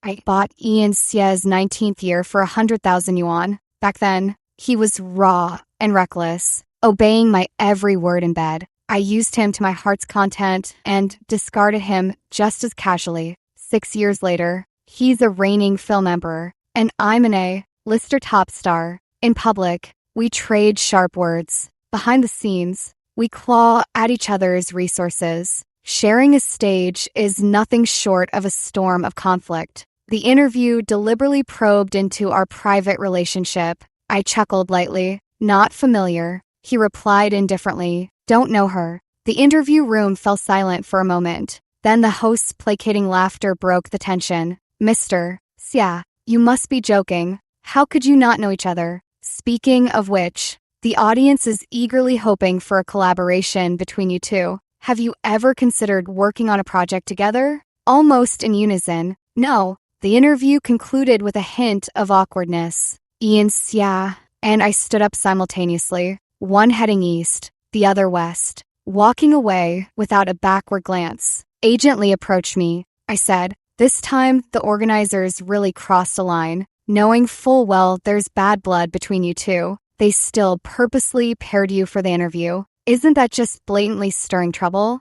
I bought Ian Xie's 19th year for 100,000 yuan. Back then, he was raw and reckless, obeying my every word in bed. I used him to my heart's content and discarded him just as casually. 6 years later, he's a reigning film emperor, and I'm an A-lister top star. In public, we trade sharp words. Behind the scenes, we claw at each other's resources. Sharing a stage is nothing short of a storm of conflict. The interview deliberately probed into our private relationship. I chuckled lightly. Not familiar. He replied indifferently. Don't know her. The interview room fell silent for a moment. Then the host's placating laughter broke the tension. Mr. Xia, you must be joking. How could you not know each other? Speaking of which, the audience is eagerly hoping for a collaboration between you two. Have you ever considered working on a project together? Almost in unison. No. The interview concluded with a hint of awkwardness. Ian Xia and I stood up simultaneously, one heading east, the other west, walking away without a backward glance. Agent Lee approached me. I said, this time the organizers really crossed a line. Knowing full well there's bad blood between you two, they still purposely paired you for the interview. Isn't that just blatantly stirring trouble?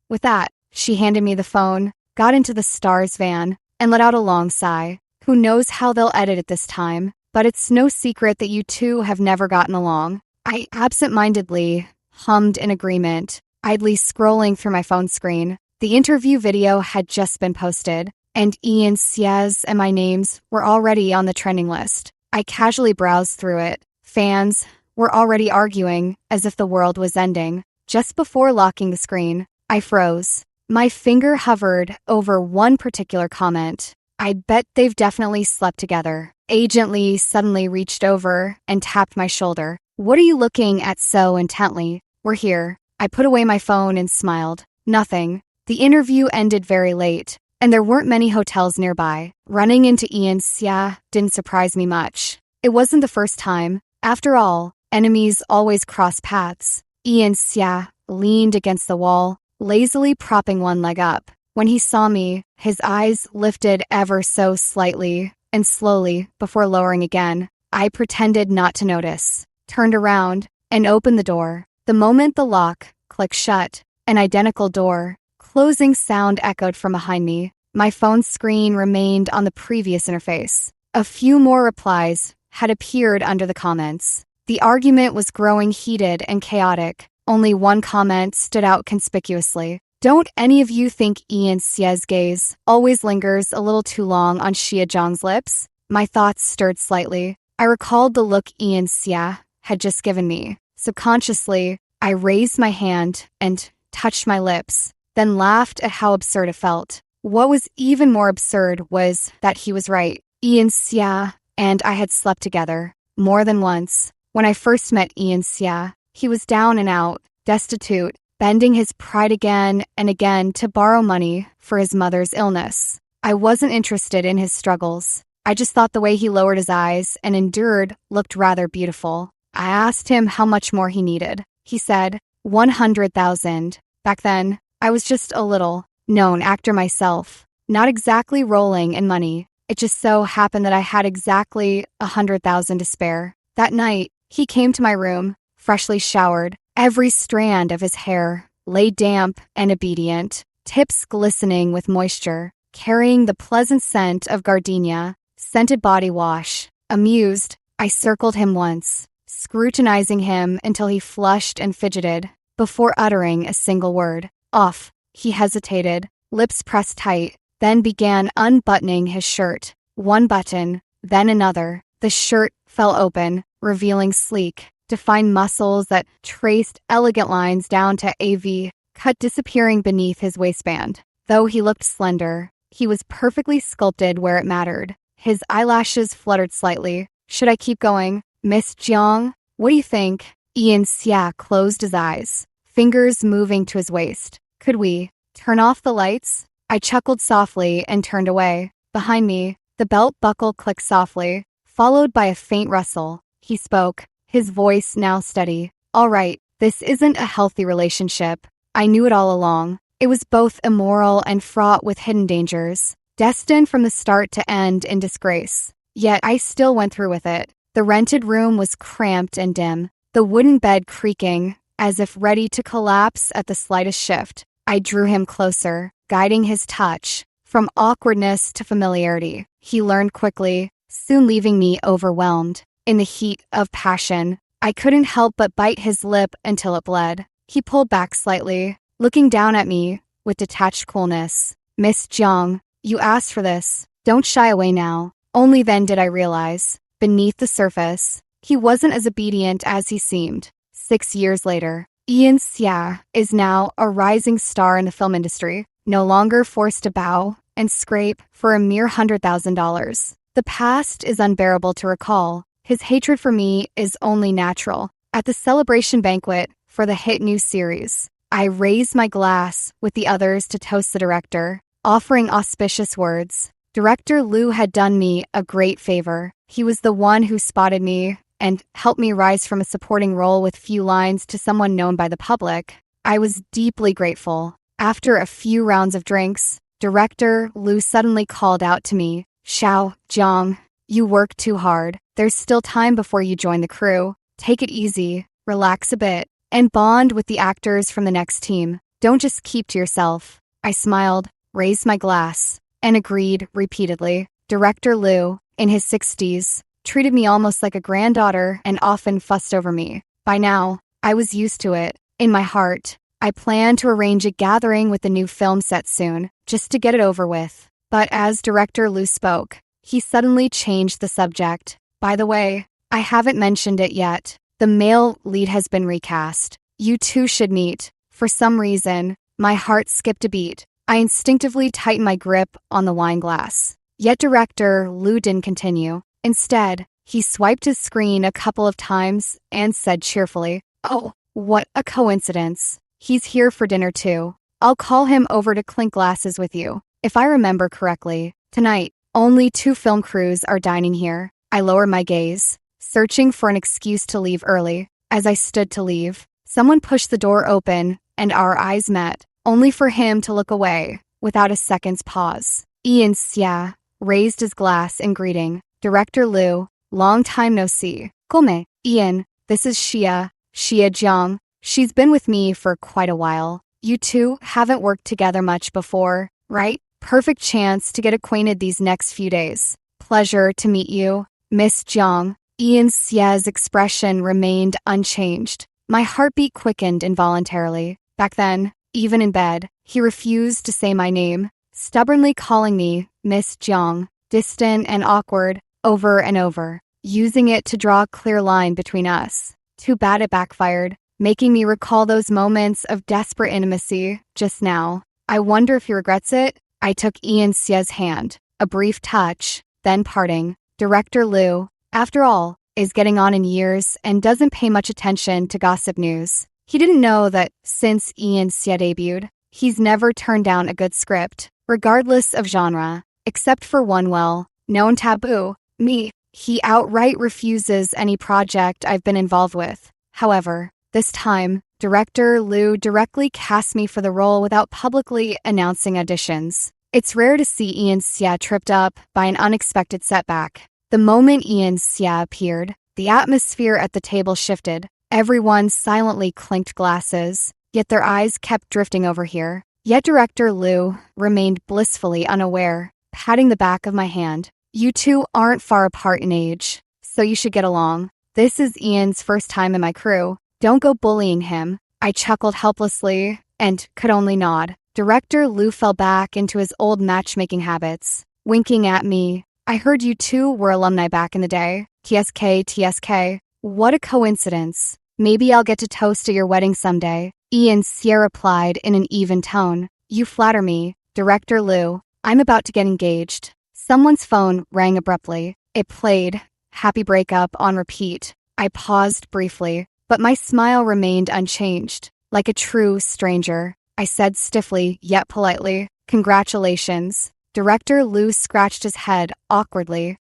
With that, she handed me the phone, got into the Stars van, and let out a long sigh. Who knows how they'll edit it this time, but it's no secret that you two have never gotten along. I absent-mindedly hummed in agreement, idly scrolling through my phone screen. The interview video had just been posted, and Ian Xia's and my names were already on the trending list. I casually browsed through it. Fans were already arguing as if the world was ending. Just before locking the screen, I froze. My finger hovered over one particular comment. I bet they've definitely slept together. Agent Lee suddenly reached over and tapped my shoulder. What are you looking at so intently? We're here. I put away my phone and smiled. Nothing. The interview ended very late, and there weren't many hotels nearby. Running into Ian Xia didn't surprise me much. It wasn't the first time. After all, enemies always cross paths. Ian Xia leaned against the wall, lazily propping one leg up. When he saw me, his eyes lifted ever so slightly and slowly before lowering again. I pretended not to notice, turned around, and opened the door. The moment the lock clicked shut, an identical door closing sound echoed from behind me. My phone screen remained on the previous interface. A few more replies had appeared under the comments. The argument was growing heated and chaotic. Only one comment stood out conspicuously. Don't any of you think Ian Xia's gaze always lingers a little too long on Xia Zhang's lips? My thoughts stirred slightly. I recalled the look Ian Xia had just given me. Subconsciously, I raised my hand and touched my lips, then laughed at how absurd it felt. What was even more absurd was that he was right. Ian Xia and I had slept together more than once. When I first met Ian Xia, he was down and out, destitute, bending his pride again and again to borrow money for his mother's illness. I wasn't interested in his struggles. I just thought the way he lowered his eyes and endured looked rather beautiful. I asked him how much more he needed. He said, 100,000. Back then, I was just a little known actor myself, not exactly rolling in money. It just so happened that I had exactly 100,000 to spare. That night, he came to my room, freshly showered, every strand of his hair lay damp and obedient, tips glistening with moisture, carrying the pleasant scent of gardenia, scented body wash. Amused, I circled him once, scrutinizing him until he flushed and fidgeted, before uttering a single word. Off. He hesitated, lips pressed tight, then began unbuttoning his shirt. One button, then another. The shirt fell open, revealing sleek, defined muscles that traced elegant lines down to AV, cut disappearing beneath his waistband. Though he looked slender, he was perfectly sculpted where it mattered. His eyelashes fluttered slightly. Should I keep going? Miss Jiang, what do you think? Ian Xia closed his eyes, fingers moving to his waist. Could we turn off the lights? I chuckled softly and turned away. Behind me, the belt buckle clicked softly, followed by a faint rustle. He spoke, his voice now steady. All right, this isn't a healthy relationship. I knew it all along. It was both immoral and fraught with hidden dangers. destined from the start to end in disgrace. Yet I still went through with it. The rented room was cramped and dim, the wooden bed creaking, as if ready to collapse at the slightest shift. I drew him closer, guiding his touch. From awkwardness to familiarity, he learned quickly, soon leaving me overwhelmed. In the heat of passion, I couldn't help but bite his lip until it bled. He pulled back slightly, looking down at me with detached coolness. "Miss Jiang, you asked for this. Don't shy away now." Only then did I realize, beneath the surface, he wasn't as obedient as he seemed. 6 years later, Ian Xia is now a rising star in the film industry, no longer forced to bow and scrape for a mere $100,000. The past is unbearable to recall. His hatred for me is only natural. At the celebration banquet for the hit new series, I raised my glass with the others to toast the director, offering auspicious words. Director Liu had done me a great favor. He was the one who spotted me and helped me rise from a supporting role with few lines to someone known by the public. I was deeply grateful. After a few rounds of drinks, Director Liu suddenly called out to me, "Xiao Jiang, you worked too hard. There's still time before you join the crew. Take it easy, relax a bit, and bond with the actors from the next team. Don't just keep to yourself." I smiled, raised my glass, and agreed repeatedly. Director Liu, in his 60s, treated me almost like a granddaughter and often fussed over me. By now, I was used to it. In my heart, I planned to arrange a gathering with the new film set soon, just to get it over with. But as Director Liu spoke, he suddenly changed the subject. "By the way, I haven't mentioned it yet. The male lead has been recast. You two should meet." For some reason, my heart skipped a beat. I instinctively tightened my grip on the wine glass. Yet Director Liu didn't continue. Instead, he swiped his screen a couple of times and said cheerfully, "Oh, what a coincidence. He's here for dinner too. I'll call him over to clink glasses with you. If I remember correctly, tonight, only 2 film crews are dining here." I lowered my gaze, searching for an excuse to leave early. As I stood to leave, someone pushed the door open and our eyes met, only for him to look away without a second's pause. Ian Xia raised his glass in greeting. "Director Liu, long time no see." "Come, Ian, this is Xia Jiang. She's been with me for quite a while. You two haven't worked together much before, right? Perfect chance to get acquainted these next few days. Pleasure to meet you, Miss Jiang." Ian Xia's expression remained unchanged. My heartbeat quickened involuntarily. Back then, even in bed, he refused to say my name, stubbornly calling me Miss Jiang, distant and awkward, over and over, using it to draw a clear line between us. Too bad it backfired, making me recall those moments of desperate intimacy just now. I wonder if he regrets it. I took Ian Xia's hand, a brief touch, then parting. Director Liu, after all, is getting on in years and doesn't pay much attention to gossip news. He didn't know that since Ian Xia debuted, he's never turned down a good script, regardless of genre, except for one well-known taboo, me. He outright refuses any project I've been involved with. However, this time, Director Liu directly cast me for the role without publicly announcing auditions. It's rare to see Ian Xia tripped up by an unexpected setback. The moment Ian Xia appeared, the atmosphere at the table shifted. Everyone silently clinked glasses, yet their eyes kept drifting over here. Yet Director Liu remained blissfully unaware, patting the back of my hand. "You two aren't far apart in age, so you should get along. This is Ian's first time in my crew. Don't go bullying him." I chuckled helplessly and could only nod. Director Liu fell back into his old matchmaking habits, winking at me. "I heard you two were alumni back in the day. TSK. What a coincidence. Maybe I'll get to toast at your wedding someday." Ian Xia replied in an even tone. "You flatter me, Director Liu. I'm about to get engaged." Someone's phone rang abruptly. It played, "Happy Breakup" on repeat. I paused briefly, but my smile remained unchanged. Like a true stranger, I said stiffly yet politely, "Congratulations." Director Liu scratched his head awkwardly.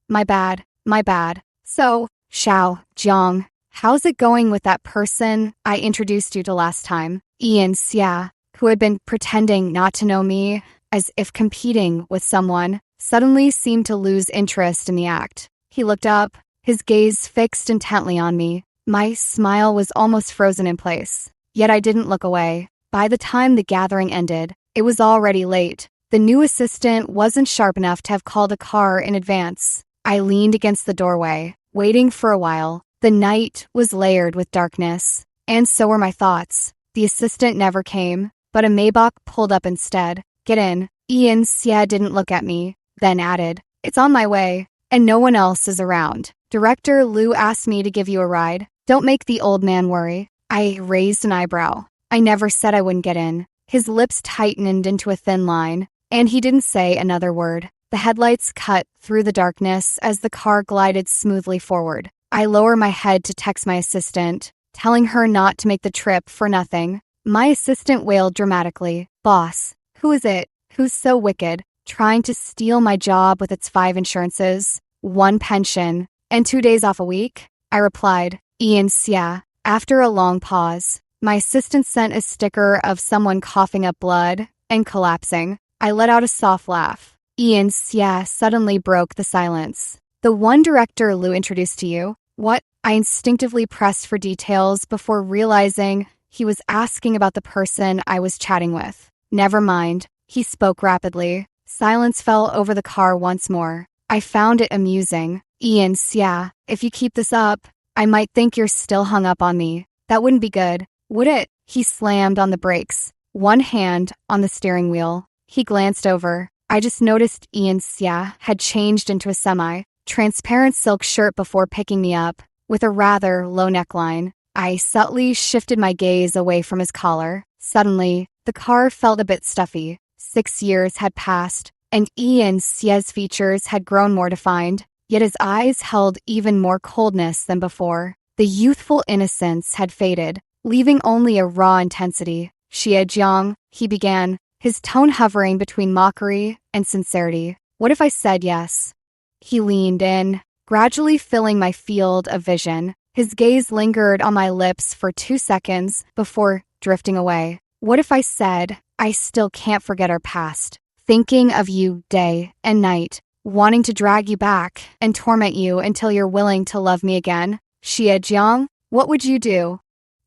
My bad. So, Xiao Jiang, how's it going with that person I introduced you to last time?" Ian Xia, who had been pretending not to know me, as if competing with someone, suddenly seemed to lose interest in the act. He looked up, his gaze fixed intently on me. My smile was almost frozen in place, yet I didn't look away. By the time the gathering ended, it was already late. The new assistant wasn't sharp enough to have called a car in advance. I leaned against the doorway, waiting for a while. The night was layered with darkness, and so were my thoughts. The assistant never came, but a Maybach pulled up instead. "Get in." Ian Xie didn't look at me, then added, "It's on my way, and no one else is around. Director Liu asked me to give you a ride. Don't make the old man worry." I raised an eyebrow. I never said I wouldn't get in. His lips tightened into a thin line, and he didn't say another word. The headlights cut through the darkness as the car glided smoothly forward. I lower my head to text my assistant, telling her not to make the trip for nothing. My assistant wailed dramatically, "Boss, who is it? Who's so wicked? Trying to steal my job with its 5 insurances, 1 pension, and 2 days off a week?" I replied, "Ian Xie." After a long pause, my assistant sent a sticker of someone coughing up blood and collapsing. I let out a soft laugh. Ian Xie suddenly broke the silence. "The one director Liu introduced to you? What?" I instinctively pressed for details before realizing he was asking about the person I was chatting with. "Never mind," he spoke rapidly. Silence fell over the car once more. I found it amusing. "Ian Xie, if you keep this up, I might think you're still hung up on me. That wouldn't be good, would it?" He slammed on the brakes, one hand on the steering wheel. He glanced over. I just noticed Ian Xie had changed into a semi-transparent silk shirt before picking me up, with a rather low neckline. I subtly shifted my gaze away from his collar. Suddenly, the car felt a bit stuffy. 6 years had passed, and Ian Xie's features had grown more defined, yet his eyes held even more coldness than before. The youthful innocence had faded, leaving only a raw intensity. "Xie Jiang," he began, his tone hovering between mockery and sincerity. "What if I said yes?" He leaned in, gradually filling my field of vision. His gaze lingered on my lips for 2 seconds before drifting away. "What if I said, I still can't forget our past, thinking of you day and night, wanting to drag you back and torment you until you're willing to love me again? Xie Jiang, what would you do?"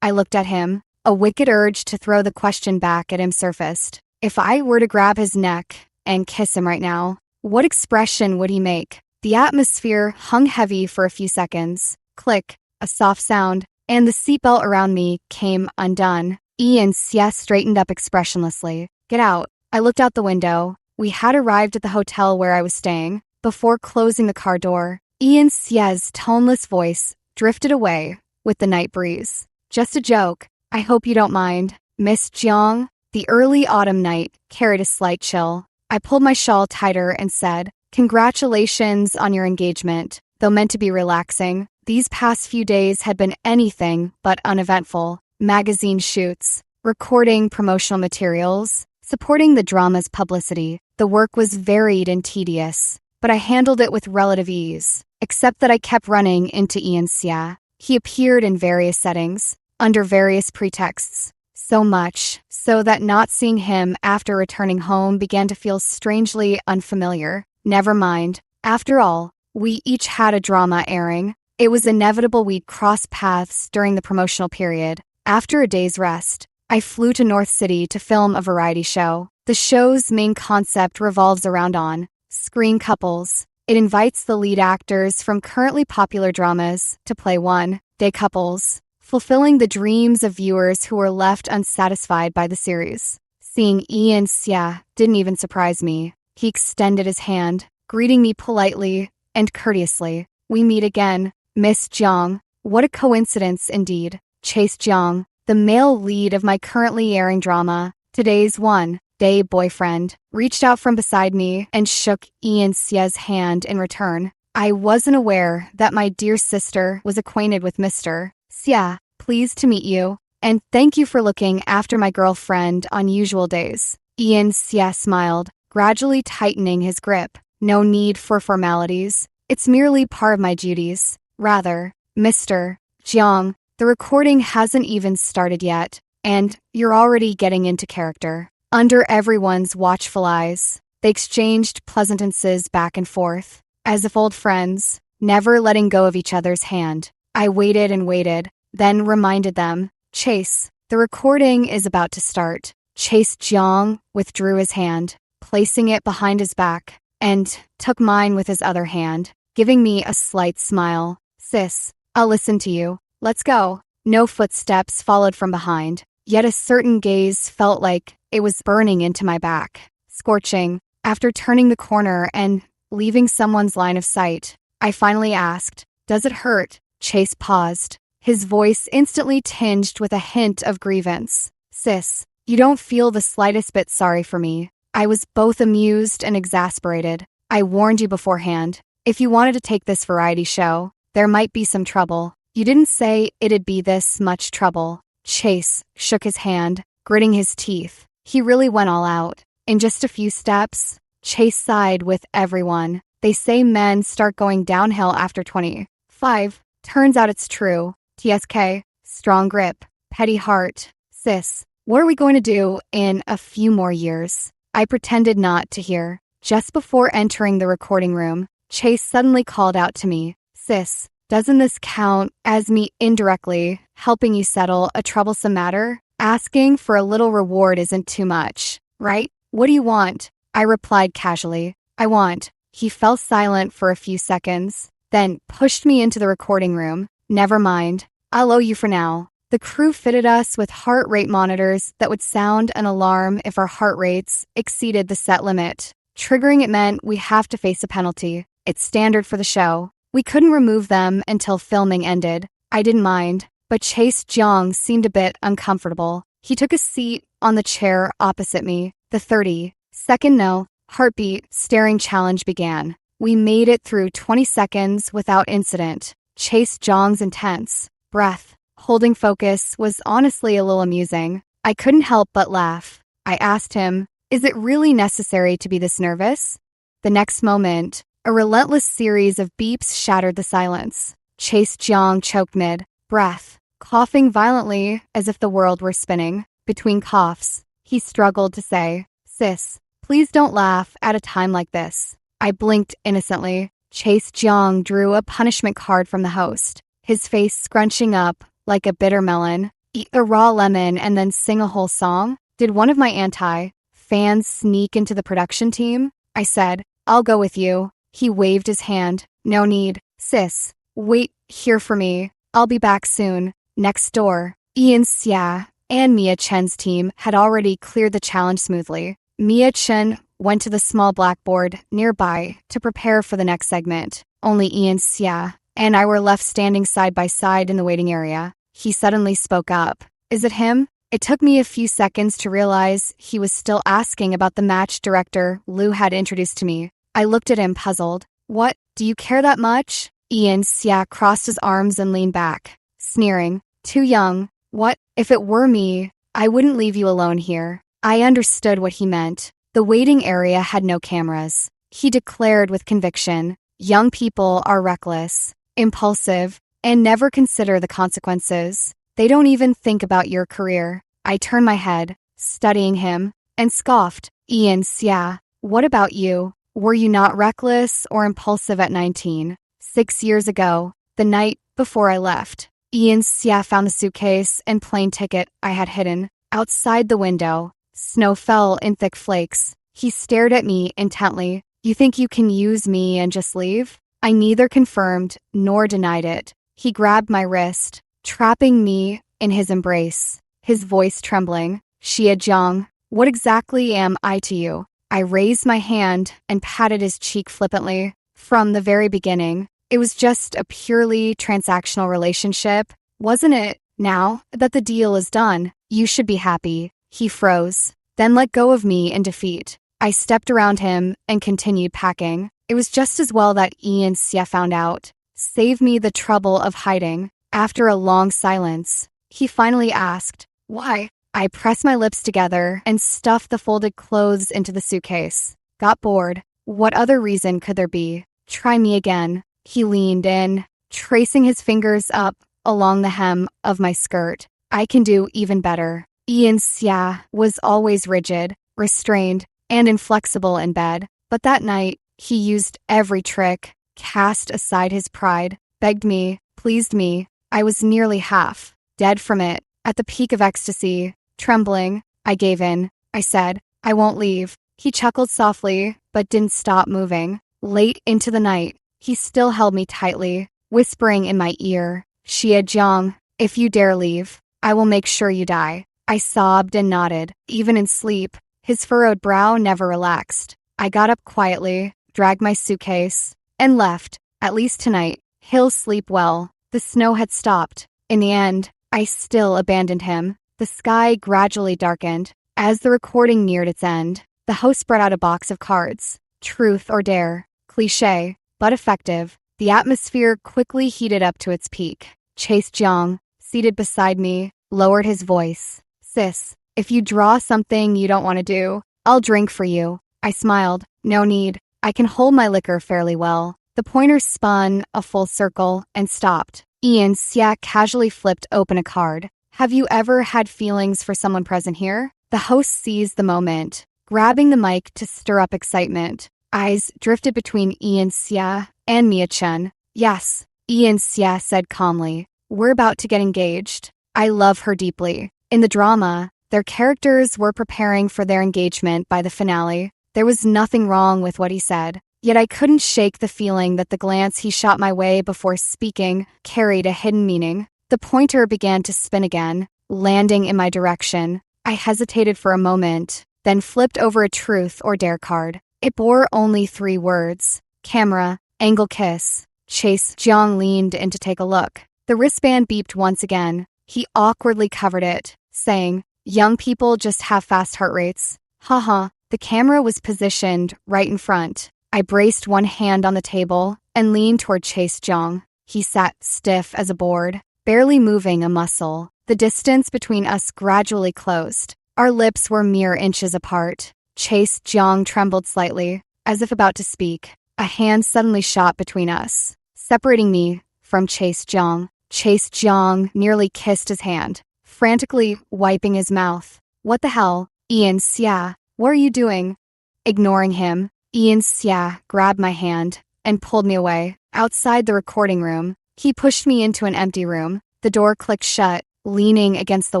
I looked at him. A wicked urge to throw the question back at him surfaced. If I were to grab his neck and kiss him right now, what expression would he make? The atmosphere hung heavy for a few seconds. Click, a soft sound, and the seatbelt around me came undone. Ian Xie straightened up expressionlessly. "Get out." I looked out the window. We had arrived at the hotel where I was staying. Before closing the car door, Ian Xie's toneless voice drifted away with the night breeze. "Just a joke. I hope you don't mind, Miss Jiang." The early autumn night carried a slight chill. I pulled my shawl tighter and said, "Congratulations on your engagement." Though meant to be relaxing, these past few days had been anything but uneventful. Magazine shoots, recording promotional materials, supporting the drama's publicity. The work was varied and tedious, but I handled it with relative ease, except that I kept running into Ian Xie. He appeared in various settings, under various pretexts. So much so that not seeing him after returning home began to feel strangely unfamiliar. Never mind. After all, we each had a drama airing. It was inevitable we'd cross paths during the promotional period. After a day's rest, I flew to North City to film a variety show. The show's main concept revolves around on-screen couples. It invites the lead actors from currently popular dramas to play one-day couples, fulfilling the dreams of viewers who were left unsatisfied by the series. Seeing Ian Xie didn't even surprise me. He extended his hand, greeting me politely and courteously. "We meet again, Miss Jiang." What a coincidence indeed. Chase Jiang, the male lead of my currently airing drama, today's one-day boyfriend, reached out from beside me and shook Ian Xie's hand in return. I wasn't aware that my dear sister was acquainted with Mr. Xie. "Pleased to meet you, and thank you for looking after my girlfriend on usual days." Ian Xie smiled, gradually tightening his grip. "No need for formalities. It's merely part of my duties. Rather, Mr. Jiang, the recording hasn't even started yet, and you're already getting into character." under everyone's watchful eyes. They exchanged pleasantnesses back and forth, as if old friends, never letting go of each other's hand. I waited and waited, then reminded them, Chase, the recording is about to start. Chase Jiang withdrew his hand, placing it behind his back, and took mine with his other hand, giving me a slight smile. Sis, I'll listen to you. Let's go. No footsteps followed from behind, yet a certain gaze felt like it was burning into my back, scorching. After turning the corner and leaving someone's line of sight, I finally asked, Does it hurt? Chase paused, his voice instantly tinged with a hint of grievance. Sis, you don't feel the slightest bit sorry for me. I was both amused and exasperated. I warned you beforehand. If you wanted to take this variety show, there might be some trouble. You didn't say it'd be this much trouble. Chase shook his hand, gritting his teeth. He really went all out. In just a few steps, Chase sighed with everyone. They say men start going downhill after 25. Turns out it's true. TSK, strong grip, petty heart. Sis, what are we going to do in a few more years? I pretended not to hear. Just before entering the recording room, Chase suddenly called out to me, Sis, doesn't this count as me indirectly helping you settle a troublesome matter? Asking for a little reward isn't too much, right? What do you want? I replied casually. I want. He fell silent for a few seconds, then pushed me into the recording room. Never mind. I'll owe you for now. The crew fitted us with heart rate monitors that would sound an alarm if our heart rates exceeded the set limit. Triggering it meant we have to face a penalty. It's standard for the show. We couldn't remove them until filming ended. I didn't mind, but Chase Jiang seemed a bit uncomfortable. He took a seat on the chair opposite me. The 30-second no heartbeat staring challenge began. We made it through 20 seconds without incident. Chase Jiang's intense breath holding focus was honestly a little amusing. I couldn't help but laugh. I asked him, Is it really necessary to be this nervous? The next moment, a relentless series of beeps shattered the silence. Chase Jiang choked mid-breath, coughing violently as if the world were spinning. Between coughs, he struggled to say, Sis, please don't laugh at a time like this. I blinked innocently. Chase Jiang drew a punishment card from the host, his face scrunching up like a bitter melon. Eat a raw lemon and then sing a whole song? Did one of my anti-fans sneak into the production team? I said, I'll go with you. He waved his hand. No need. Sis, wait here for me. I'll be back soon. Next door, Ian Xia and Mia Chen's team had already cleared the challenge smoothly. Mia Chen went to the small blackboard nearby to prepare for the next segment. Only Ian Xia and I were left standing side by side in the waiting area. He suddenly spoke up. Is it him? It took me a few seconds to realize he was still asking about the match director Liu had introduced to me. I looked at him puzzled. What? Do you care that much? Ian Xia crossed his arms and leaned back, sneering. Too young. What? If it were me, I wouldn't leave you alone here. I understood what he meant. The waiting area had no cameras. He declared with conviction, Young people are reckless, impulsive, and never consider the consequences. They don't even think about your career. I turned my head, studying him, and scoffed. Ian Xia, what about you? Were you not reckless or impulsive at 19? 6 years ago, the night before I left, Ian Xia found the suitcase and plane ticket I had hidden outside the window. Snow fell in thick flakes. He stared at me intently. You think you can use me and just leave? I neither confirmed nor denied it. He grabbed my wrist, trapping me in his embrace, his voice trembling. Xia Jiang, what exactly am I to you? I raised my hand and patted his cheek flippantly. From the very beginning, it was just a purely transactional relationship, wasn't it? Now that the deal is done, you should be happy. He froze, then let go of me in defeat. I stepped around him and continued packing. It was just as well that Ian Xia found out. Save me the trouble of hiding. After a long silence, he finally asked, Why? I pressed my lips together and stuffed the folded clothes into the suitcase. Got bored. What other reason could there be? Try me again. He leaned in, tracing his fingers up along the hem of my skirt. I can do even better. Ian Xia was always rigid, restrained, and inflexible in bed. But that night, he used every trick, cast aside his pride, begged me, pleased me. I was nearly half dead from it. At the peak of ecstasy, trembling, I gave in. I said, I won't leave. He chuckled softly, but didn't stop moving. Late into the night, he still held me tightly, whispering in my ear, Xie Jiang, if you dare leave, I will make sure you die. I sobbed and nodded, even in sleep. His furrowed brow never relaxed. I got up quietly, dragged my suitcase, and left. At least tonight, he'll sleep well. The snow had stopped. In the end, I still abandoned him. The sky gradually darkened. As the recording neared its end, the host spread out a box of cards. Truth or dare. Cliché, but effective. The atmosphere quickly heated up to its peak. Chase Jiang, seated beside me, lowered his voice. Sis, if you draw something you don't want to do, I'll drink for you. I smiled. No need. I can hold my liquor fairly well. The pointer spun a full circle and stopped. Ian Xia casually flipped open a card. Have you ever had feelings for someone present here? The host seized the moment, grabbing the mic to stir up excitement. Eyes drifted between Ian Xia and Mia Chen. Yes, Ian Xia said calmly. We're about to get engaged. I love her deeply. In the drama, their characters were preparing for their engagement by the finale. There was nothing wrong with what he said. Yet I couldn't shake the feeling that the glance he shot my way before speaking carried a hidden meaning. The pointer began to spin again, landing in my direction. I hesitated for a moment, then flipped over a truth or dare card. It bore only 3 words. Camera, angle kiss. Chase Jiang leaned in to take a look. The wristband beeped once again. He awkwardly covered it, saying, young people just have fast heart rates. Haha, the camera was positioned right in front. I braced one hand on the table and leaned toward Chase Jiang. He sat stiff as a board, barely moving a muscle. The distance between us gradually closed. Our lips were mere inches apart. Chase Jiang trembled slightly, as if about to speak. A hand suddenly shot between us, separating me from Chase Jiang. Chase Jiang nearly kissed his hand, frantically wiping his mouth. What the hell? Ian Xia, what are you doing? Ignoring him, Ian Xia grabbed my hand and pulled me away. Outside the recording room, he pushed me into an empty room. The door clicked shut, leaning against the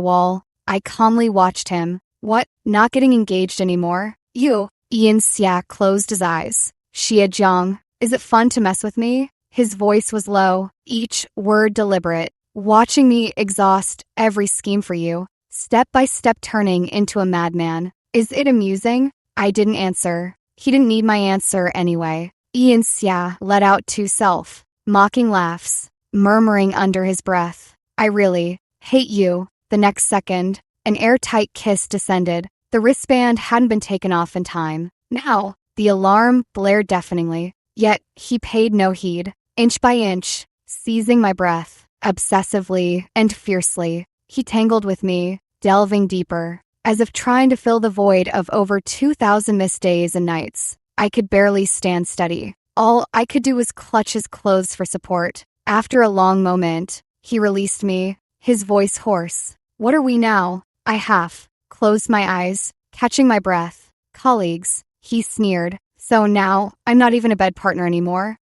wall. I calmly watched him. What? Not getting engaged anymore? You? Ian Xia closed his eyes. Xie Jiang, is it fun to mess with me? His voice was low, each word deliberate. Watching me exhaust every scheme for you, step by step turning into a madman. Is it amusing? I didn't answer. He didn't need my answer anyway. Ian Xia let out 2 mocking laughs, murmuring under his breath. I really hate you. The next second, an airtight kiss descended. The wristband hadn't been taken off in time. Now, the alarm blared deafeningly. Yet, he paid no heed. Inch by inch, seizing my breath, obsessively and fiercely, he tangled with me, delving deeper, as if trying to fill the void of over 2,000 missed days and nights. I could barely stand steady. All I could do was clutch his clothes for support. After a long moment, he released me, his voice hoarse. What are we now? I half closed my eyes, catching my breath. Colleagues, he sneered. So now, I'm not even a bed partner anymore.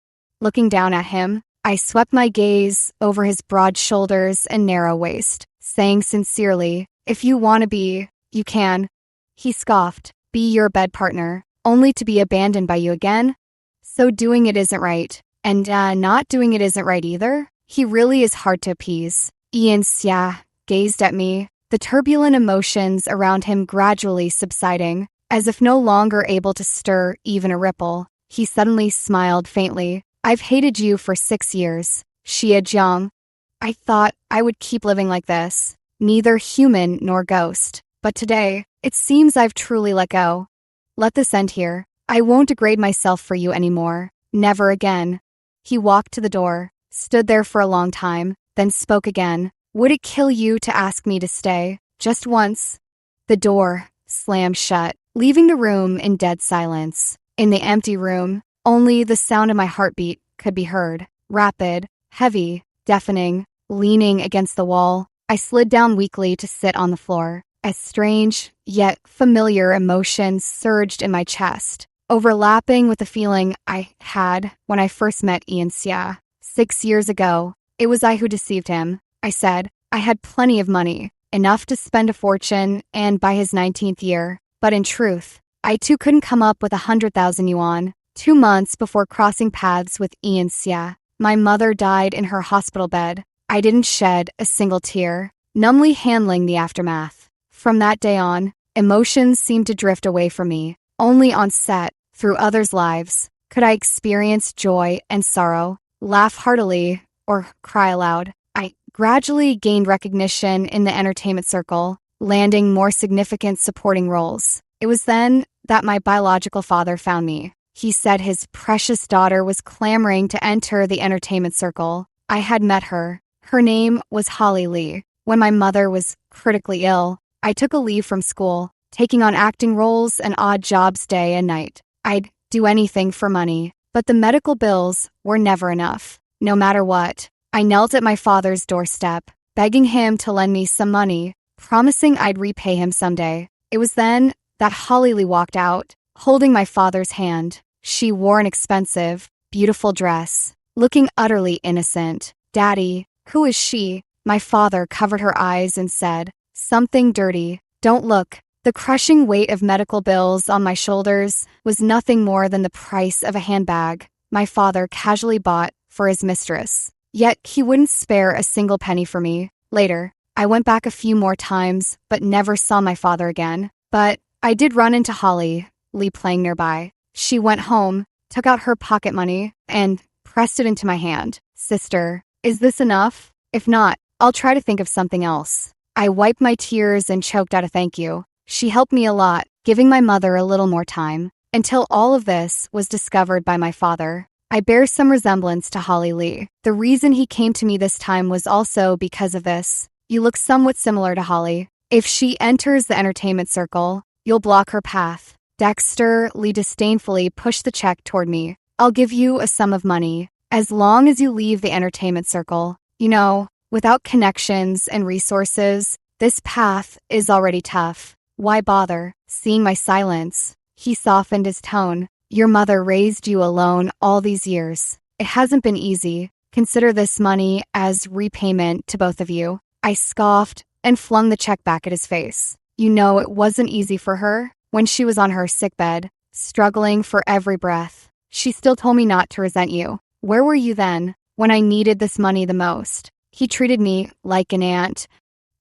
Looking down at him, I swept my gaze over his broad shoulders and narrow waist, saying sincerely, if you want to be, you can. He scoffed, be your bed partner, only to be abandoned by you again? So doing it isn't right, and not doing it isn't right either? He really is hard to appease. Ian Xia gazed at me, the turbulent emotions around him gradually subsiding, as if no longer able to stir even a ripple. He suddenly smiled faintly. I've hated you for 6 years, Xie Jiang. I thought I would keep living like this, neither human nor ghost. But today, it seems I've truly let go. Let this end here. I won't degrade myself for you anymore. Never again. He walked to the door, stood there for a long time, then spoke again. Would it kill you to ask me to stay? Just once? The door slammed shut, leaving the room in dead silence. In the empty room, only the sound of my heartbeat could be heard. Rapid, heavy, deafening. Leaning against the wall, I slid down weakly to sit on the floor. A strange, yet familiar emotion surged in my chest, overlapping with the feeling I had when I first met Ian Xia. 6 years ago, it was I who deceived him. I said I had plenty of money, enough to spend a fortune and buy his 19th year. But in truth, I too couldn't come up with 100,000 yuan. 2 months before crossing paths with Ian Xia, my mother died in her hospital bed. I didn't shed a single tear, numbly handling the aftermath. From that day on, emotions seemed to drift away from me. Only on set, through others' lives, could I experience joy and sorrow, laugh heartily, or cry aloud. I gradually gained recognition in the entertainment circle, landing more significant supporting roles. It was then that my biological father found me. He said his precious daughter was clamoring to enter the entertainment circle. I had met her. Her name was Holly Lee. When my mother was critically ill, I took a leave from school, taking on acting roles and odd jobs day and night. I'd do anything for money, but the medical bills were never enough. No matter what, I knelt at my father's doorstep, begging him to lend me some money, promising I'd repay him someday. It was then that Holly Lee walked out, holding my father's hand. She wore an expensive, beautiful dress, looking utterly innocent. "Daddy, who is she?" My father covered her eyes and said, "Something dirty. Don't look." The crushing weight of medical bills on my shoulders was nothing more than the price of a handbag my father casually bought for his mistress. Yet he wouldn't spare a single penny for me. Later, I went back a few more times, but never saw my father again. But I did run into Holly Lee playing nearby. She went home, took out her pocket money, and pressed it into my hand. "Sister, is this enough? If not, I'll try to think of something else." I wiped my tears and choked out a thank you. She helped me a lot, giving my mother a little more time, until all of this was discovered by my father. I bear some resemblance to Holly Lee. The reason he came to me this time was also because of this. "You look somewhat similar to Holly. If she enters the entertainment circle, you'll block her path." Dexter Lee disdainfully pushed the check toward me. "I'll give you a sum of money, as long as you leave the entertainment circle. You know, without connections and resources, this path is already tough. Why bother?" Seeing my silence, he softened his tone. "Your mother raised you alone all these years. It hasn't been easy. Consider this money as repayment to both of you." I scoffed and flung the check back at his face. "You know it wasn't easy for her when she was on her sickbed, struggling for every breath. She still told me not to resent you. Where were you then, when I needed this money the most? He treated me like an ant,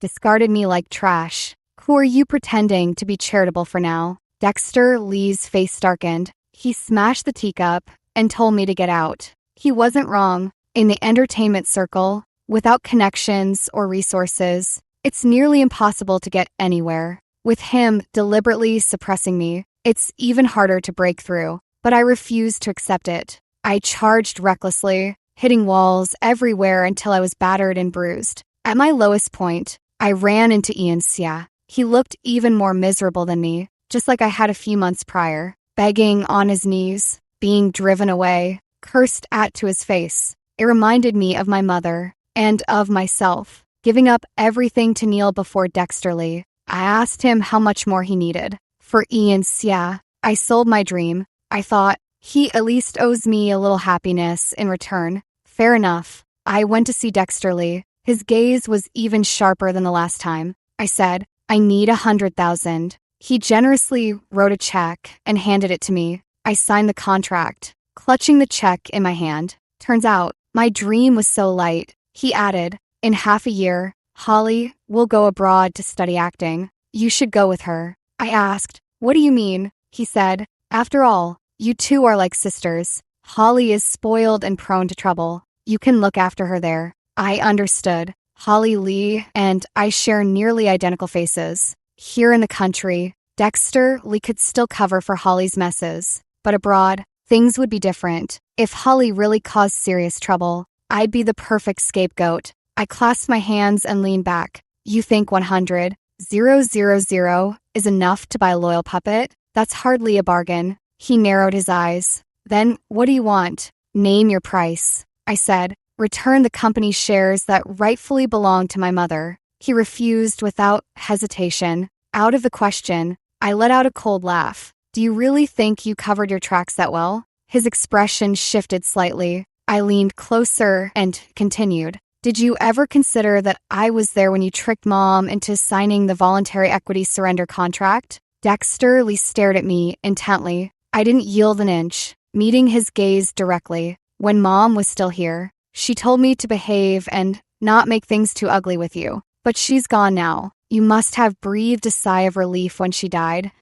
discarded me like trash. Who are you pretending to be charitable for now?" Dexter Lee's face darkened. He smashed the teacup and told me to get out. He wasn't wrong. In the entertainment circle, without connections or resources, it's nearly impossible to get anywhere. With him deliberately suppressing me, it's even harder to break through. But I refused to accept it. I charged recklessly, hitting walls everywhere until I was battered and bruised. At my lowest point, I ran into Ian Xia. He looked even more miserable than me, just like I had a few months prior, begging on his knees, being driven away, cursed at to his face. It reminded me of my mother and of myself, giving up everything to kneel before Dexter Lee. I asked him how much more he needed. For Ian Xia, I sold my dream. I thought, he at least owes me a little happiness in return. Fair enough. I went to see Dexter Lee. His gaze was even sharper than the last time. I said, "I need 100,000. He generously wrote a check and handed it to me. I signed the contract, clutching the check in my hand. Turns out, my dream was so light. He added, "In half a year, Holly will go abroad to study acting. You should go with her." I asked, "What do you mean?" He said, "After all, you two are like sisters. Holly is spoiled and prone to trouble. You can look after her there." I understood. Holly Lee and I share nearly identical faces. Here in the country, Dexter Lee could still cover for Holly's messes. But abroad, things would be different. If Holly really caused serious trouble, I'd be the perfect scapegoat. I clasped my hands and leaned back. "You think 100,000 is enough to buy a loyal puppet? That's hardly a bargain." He narrowed his eyes. "Then what do you want?" "Name your price," I said. "Return the company's shares that rightfully belong to my mother." He refused without hesitation. Out of the question, I let out a cold laugh. Do you really think you covered your tracks that well? His expression shifted slightly. I leaned closer and continued. Did you ever consider that I was there when you tricked Mom into signing the voluntary equity surrender contract? Dexter Lee stared at me intently. I didn't yield an inch, meeting his gaze directly. When Mom was still here, she told me to behave and not make things too ugly with you. But she's gone now. You must have breathed a sigh of relief when she died.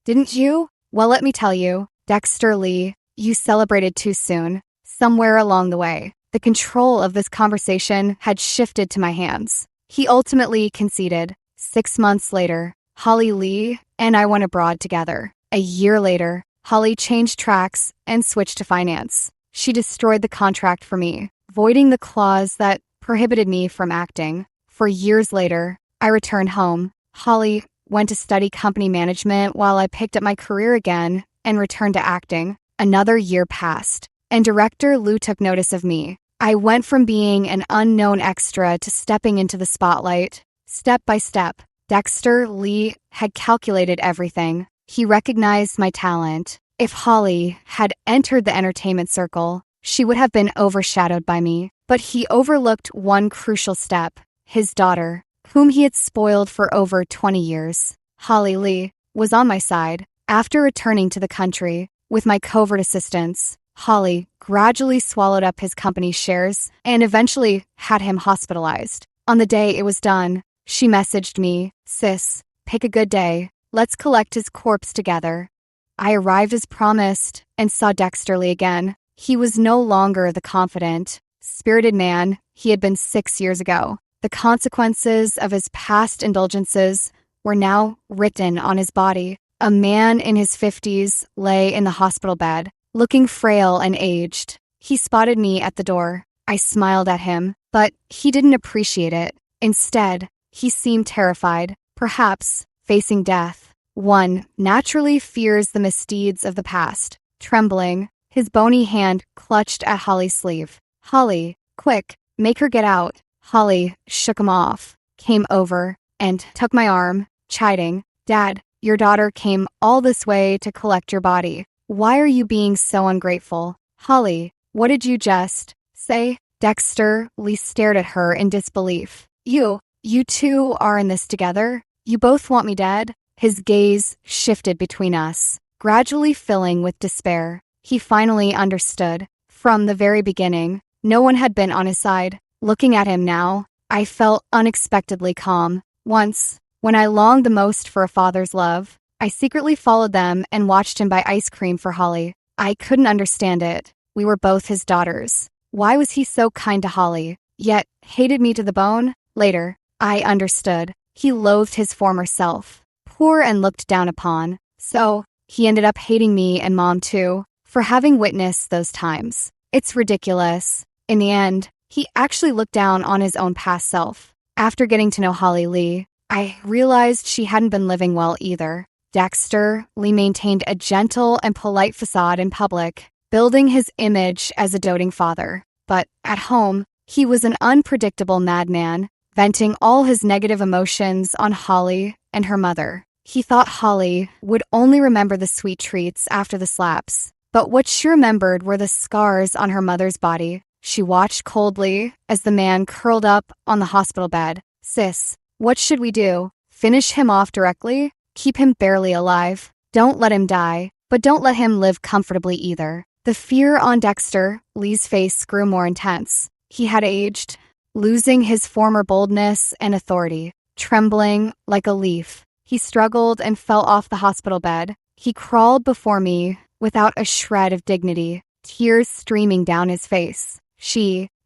Didn't you? Well, let me tell you, Dexter Lee, you celebrated too soon. Somewhere along the way, the control of this conversation had shifted to my hands. He ultimately conceded. 6 months later, Holly Lee and I went abroad together. A year later, Holly changed tracks and switched to finance. She destroyed the contract for me, voiding the clause that prohibited me from acting. For years later, I returned home. Holly went to study company management while I picked up my career again and returned to acting. Another year passed, and director Lou took notice of me. I went from being an unknown extra to stepping into the spotlight. Step by step, Dexter Lee had calculated everything. He recognized my talent. If Holly had entered the entertainment circle, she would have been overshadowed by me. But he overlooked one crucial step. His daughter, whom he had spoiled for over 20 years. Holly Lee was on my side. After returning to the country, with my covert assistance, Holly gradually swallowed up his company's shares and eventually had him hospitalized. On the day it was done, she messaged me, "Sis, pick a good day. Let's collect his corpse together." I arrived as promised and saw Dexter Lee again. He was no longer the confident, spirited man he had been 6 years ago. The consequences of his past indulgences were now written on his body. A man in his 50s lay in the hospital bed, looking frail and aged. He spotted me at the door. I smiled at him, but he didn't appreciate it. Instead, he seemed terrified, perhaps facing death. One naturally fears the misdeeds of the past. Trembling, his bony hand clutched at Holly's sleeve. "Holly, quick, make her get out." Holly shook him off, came over, and took my arm, chiding, "Dad, your daughter came all this way to collect your body. Why are you being so ungrateful?" "Holly, what did you just say?" Dexter Lee stared at her in disbelief. You two are in this together? You both want me dead?" His gaze shifted between us, gradually filling with despair. He finally understood. From the very beginning, no one had been on his side. Looking at him now, I felt unexpectedly calm. Once, when I longed the most for a father's love, I secretly followed them and watched him buy ice cream for Holly. I couldn't understand it. We were both his daughters. Why was he so kind to Holly, yet hated me to the bone? Later, I understood. He loathed his former self, poor and looked down upon. So, he ended up hating me and Mom too, for having witnessed those times. It's ridiculous. In the end, he actually looked down on his own past self. After getting to know Holly Lee, I realized she hadn't been living well either. Dexter Lee maintained a gentle and polite facade in public, building his image as a doting father. But at home, he was an unpredictable madman, venting all his negative emotions on Holly and her mother. He thought Holly would only remember the sweet treats after the slaps, but what she remembered were the scars on her mother's body. She watched coldly as the man curled up on the hospital bed. "Sis, what should we do? Finish him off directly? Keep him barely alive? Don't let him die, but don't let him live comfortably either." The fear on Dexter Lee's face grew more intense. He had aged, losing his former boldness and authority. Trembling like a leaf, he struggled and fell off the hospital bed. He crawled before me without a shred of dignity, tears streaming down his face.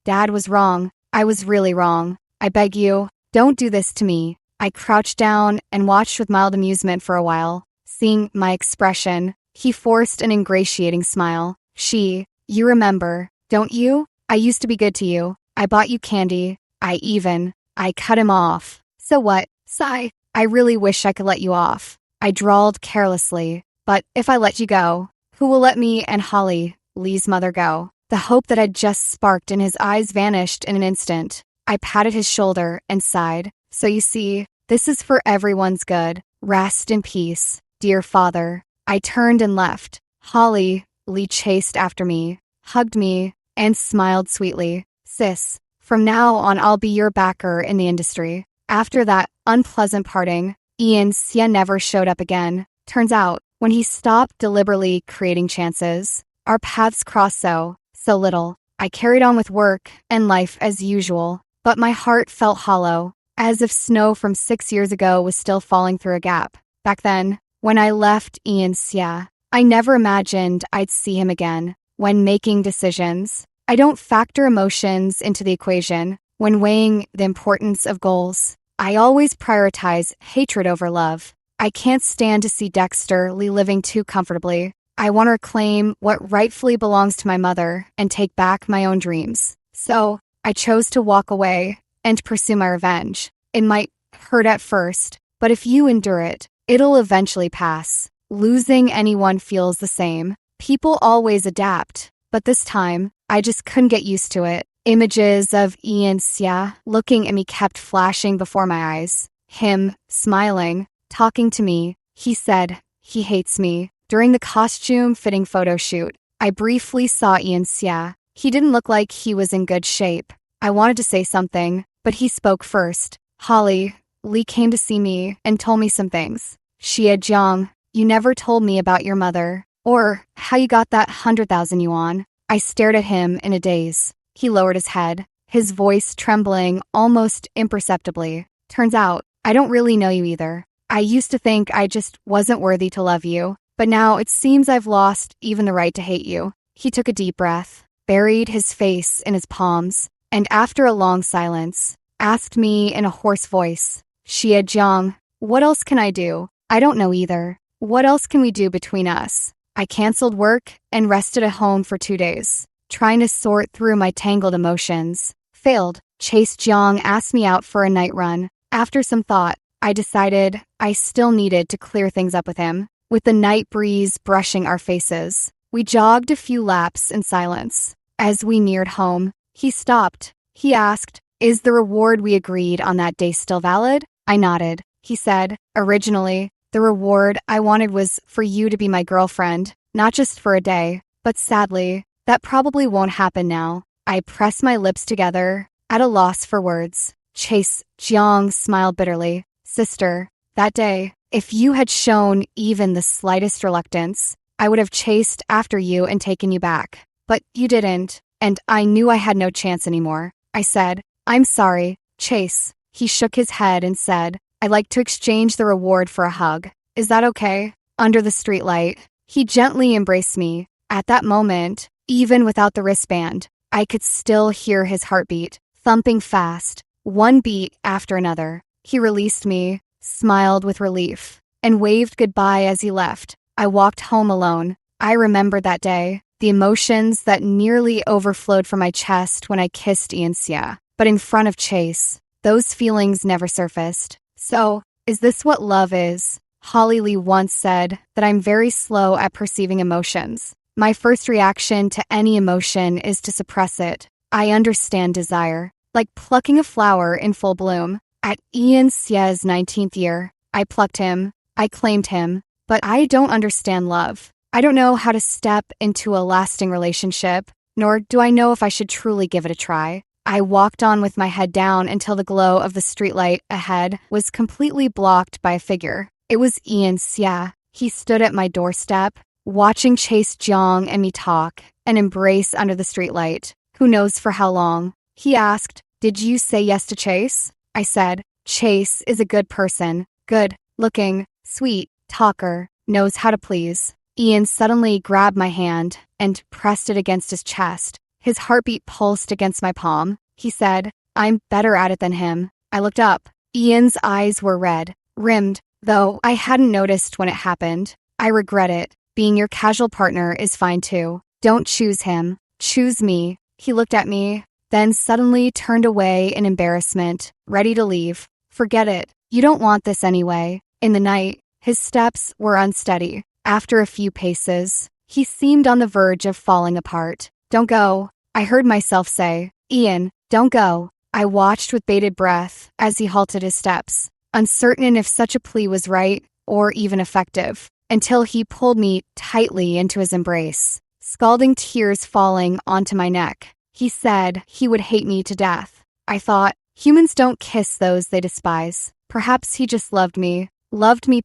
Dad was wrong. I was really wrong. I beg you, don't do this to me." I crouched down and watched with mild amusement for a while. Seeing my expression, he forced an ingratiating smile. "You remember, don't you? I used to be good to you. I bought you candy. I cut him off. So what? Sigh. I really wish I could let you off." I drawled carelessly. "But if I let you go, who will let me and Holly, Lee's mother, go?" The hope that had just sparked in his eyes vanished in an instant. I patted his shoulder and sighed. "So you see, this is for everyone's good. Rest in peace, dear father. I turned and left. Holly Lee chased after me, hugged me, and smiled sweetly. Sis, from now on I'll be your backer in the industry. After that unpleasant parting, Ian Xia never showed up again. Turns out, when he stopped deliberately creating chances, our paths crossed so little. I carried on with work and life as usual, but my heart felt hollow, as if snow from 6 years ago was still falling through a gap. Back then, when I left Ian Xia, I never imagined I'd see him again. When making decisions, I don't factor emotions into the equation. When weighing the importance of goals, I always prioritize hatred over love. I can't stand to see Dexter Lee living too comfortably. I want to reclaim what rightfully belongs to my mother and take back my own dreams. So, I chose to walk away and pursue my revenge. It might hurt at first, but if you endure it, it'll eventually pass. Losing anyone feels the same. People always adapt, but this time, I just couldn't get used to it. Images of Ian Xia looking at me kept flashing before my eyes. Him, smiling, talking to me. He said he hates me. During the costume-fitting photo shoot, I briefly saw Ian Xia. He didn't look like he was in good shape. I wanted to say something, but he spoke first. Holly Lee came to see me and told me some things. Xia Jiang, you never told me about your mother, or how you got that 100,000 yuan. I stared at him in a daze. He lowered his head, his voice trembling almost imperceptibly. Turns out, I don't really know you either. I used to think I just wasn't worthy to love you, but now it seems I've lost even the right to hate you. He took a deep breath, buried his face in his palms, and after a long silence, asked me in a hoarse voice, Xia Jiang, what else can I do? I don't know either. What else can we do between us? I canceled work and rested at home for 2 days, trying to sort through my tangled emotions. Failed. Chase Jiang asked me out for a night run. After some thought, I decided I still needed to clear things up with him. With the night breeze brushing our faces, we jogged a few laps in silence. As we neared home, he stopped. He asked, is the reward we agreed on that day still valid? I nodded. He said, originally, the reward I wanted was for you to be my girlfriend, not just for a day, but sadly, that probably won't happen now. I pressed my lips together, at a loss for words. Chase Jiang smiled bitterly. Sister, that day, if you had shown even the slightest reluctance, I would have chased after you and taken you back. But you didn't, and I knew I had no chance anymore. I said, I'm sorry, Chase. He shook his head and said, I'd like to exchange the reward for a hug. Is that okay? Under the streetlight, he gently embraced me. At that moment, even without the wristband, I could still hear his heartbeat, thumping fast, one beat after another. He released me, smiled with relief, and waved goodbye as he left. I walked home alone. I remembered that day, the emotions that nearly overflowed from my chest when I kissed Ian Xia. But in front of Chase, those feelings never surfaced. So, is this what love is? Holly Lee once said that I'm very slow at perceiving emotions. My first reaction to any emotion is to suppress it. I understand desire, like plucking a flower in full bloom. At Ian Xia's 19th year, I plucked him, I claimed him, but I don't understand love. I don't know how to step into a lasting relationship, nor do I know if I should truly give it a try. I walked on with my head down until the glow of the streetlight ahead was completely blocked by a figure. It was Ian Xia. He stood at my doorstep, watching Chase Jiang and me talk and embrace under the streetlight. Who knows for how long? He asked, did you say yes to Chase? I said, Chase is a good person, good, looking, sweet, talker, knows how to please. Ian suddenly grabbed my hand and pressed it against his chest. His heartbeat pulsed against my palm. He said, I'm better at it than him. I looked up. Ian's eyes were red, rimmed, though I hadn't noticed when it happened. I regret it. Being your casual partner is fine too. Don't choose him. Choose me. He looked at me, then suddenly turned away in embarrassment, ready to leave. Forget it. You don't want this anyway. In the night, his steps were unsteady. After a few paces, he seemed on the verge of falling apart. Don't go, I heard myself say. Ian, don't go. I watched with bated breath as he halted his steps. Uncertain if such a plea was right, or even effective, until he pulled me tightly into his embrace, scalding tears falling onto my neck. He said he would hate me to death. I thought, humans don't kiss those they despise. Perhaps he just loved me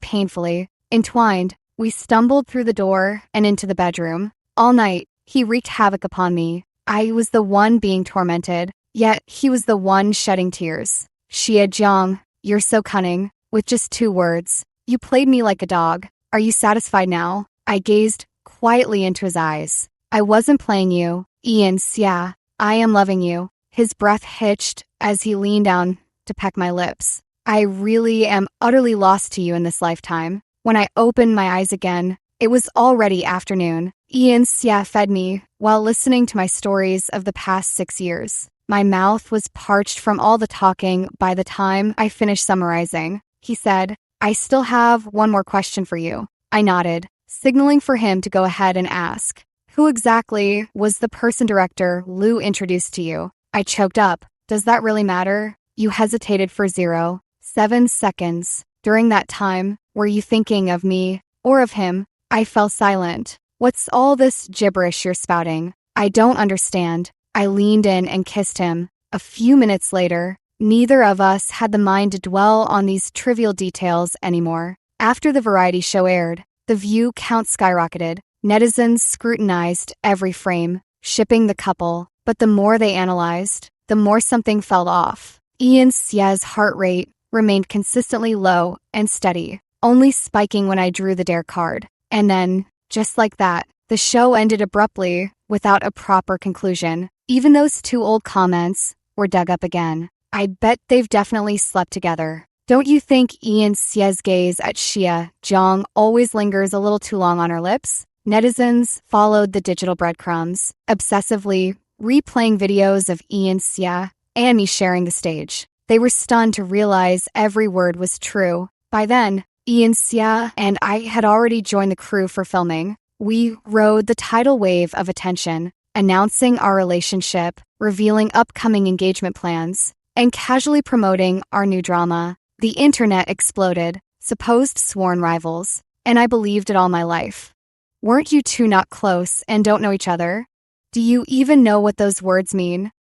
painfully. Entwined, we stumbled through the door and into the bedroom. All night, he wreaked havoc upon me. I was the one being tormented, yet he was the one shedding tears. Xie Jiang, you're so cunning. With just 2 words, you played me like a dog. Are you satisfied now? I gazed quietly into his eyes. I wasn't playing you, Ian Xia. I am loving you. His breath hitched as he leaned down to peck my lips. I really am utterly lost to you in this lifetime. When I opened my eyes again, it was already afternoon. Ian Xia fed me while listening to my stories of the past 6 years. My mouth was parched from all the talking by the time I finished summarizing. He said, I still have one more question for you. I nodded, signaling for him to go ahead and ask. Who exactly was the person director Lu introduced to you? I choked up. Does that really matter? You hesitated for 0.7 seconds. During that time, were you thinking of me or of him? I fell silent. What's all this gibberish you're spouting? I don't understand. I leaned in and kissed him. A few minutes later, neither of us had the mind to dwell on these trivial details anymore. After the variety show aired, the view count skyrocketed. Netizens scrutinized every frame, shipping the couple, but the more they analyzed, the more something fell off. Ian Xia's heart rate remained consistently low and steady, only spiking when I drew the dare card. And then, just like that, the show ended abruptly without a proper conclusion. Even those 2 old comments were dug up again. I bet they've definitely slept together. Don't you think Ian Xia's gaze at Xie Jiang always lingers a little too long on her lips? Netizens followed the digital breadcrumbs, obsessively replaying videos of Ian Xia and me sharing the stage. They were stunned to realize every word was true. By then, Ian Xia and I had already joined the crew for filming. We rode the tidal wave of attention, announcing our relationship, revealing upcoming engagement plans, and casually promoting our new drama. The internet exploded, supposed sworn rivals, and I believed it all my life. Weren't you 2 not close and don't know each other? Do you even know what those words mean?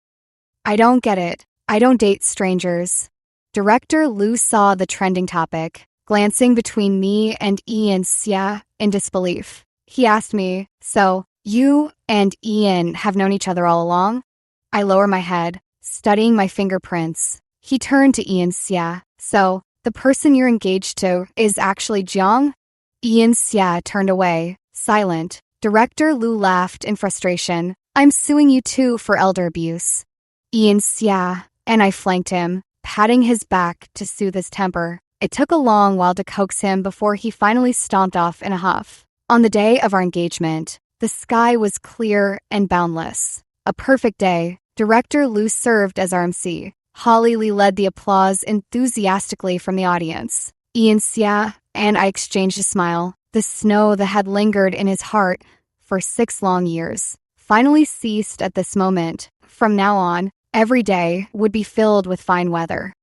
I don't get it. I don't date strangers. Director Lu saw the trending topic, glancing between me and Ian Xia in disbelief. He asked me, so, you and Ian have known each other all along? I lower my head, studying my fingerprints. He turned to Ian Xia. So, the person you're engaged to is actually Jiang? Ian Xia turned away, silent. Director Lu laughed in frustration. I'm suing you too for elder abuse. Ian Xia, and I flanked him, patting his back to soothe his temper. It took a long while to coax him before he finally stomped off in a huff. On the day of our engagement, the sky was clear and boundless. A perfect day. Director Lu served as our MC. Holly Lee led the applause enthusiastically from the audience. Ian Xia and I exchanged a smile. The snow that had lingered in his heart for 6 long years finally ceased at this moment. From now on, every day would be filled with fine weather.